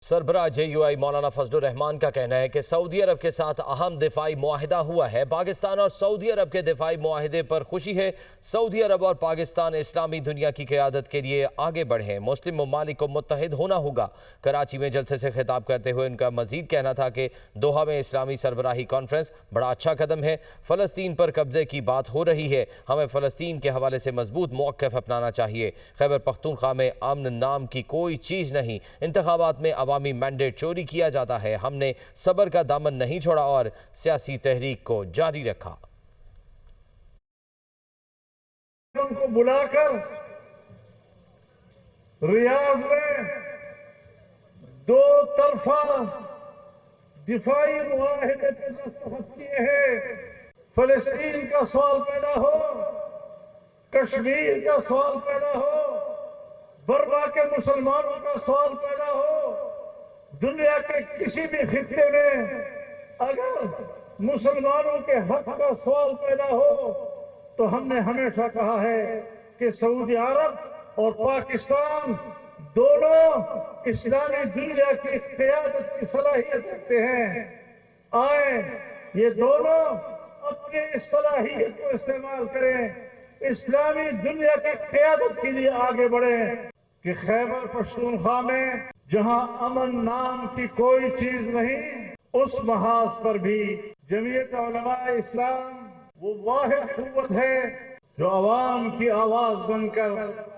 سربراہ JUI مولانا فضل الرحمان کا کہنا ہے کہ سعودی عرب کے ساتھ اہم دفاعی معاہدہ ہوا ہے۔ پاکستان اور سعودی عرب کے دفاعی معاہدے پر خوشی ہے۔ سعودی عرب اور پاکستان اسلامی دنیا کی قیادت کے لیے آگے بڑھیں۔ مسلم ممالک کو متحد ہونا ہوگا۔ کراچی میں جلسے سے خطاب کرتے ہوئے ان کا مزید کہنا تھا کہ دوحہ میں اسلامی سربراہی کانفرنس بڑا اچھا قدم ہے۔ فلسطین پر قبضے کی بات ہو رہی ہے، ہمیں فلسطین کے حوالے سے مضبوط موقف اپنانا چاہیے۔ خیبر پختونخوا میں امن نام کی کوئی چیز نہیں۔ انتخابات میں عوامی مینڈیٹ چوری کیا جاتا ہے۔ ہم نے صبر کا دامن نہیں چھوڑا اور سیاسی تحریک کو جاری رکھا۔ ان کو بلا کر ریاض میں دو طرفہ دفاعی معاہدے پر دستخط کیے ہیں۔ فلسطین کا سوال پیدا ہو، کشمیر کا سوال پیدا ہو، برما کے مسلمانوں کا سوال پیدا ہو، دنیا کے کسی بھی خطے میں اگر مسلمانوں کے حق کا سوال پیدا ہو تو ہم نے ہمیشہ کہا ہے کہ سعودی عرب اور پاکستان دونوں اسلامی دنیا کی قیادت کی صلاحیت رکھتے ہیں۔ آئیں یہ دونوں اپنی اس صلاحیت کو استعمال کریں، اسلامی دنیا کی قیادت کے لیے آگے بڑھیں کہ خیبر پختونخوا میں جہاں امن نام کی کوئی چیز نہیں، اس محاذ پر بھی جمعیت علماء اسلام وہ واحد قوت ہے جو عوام کی آواز بن کر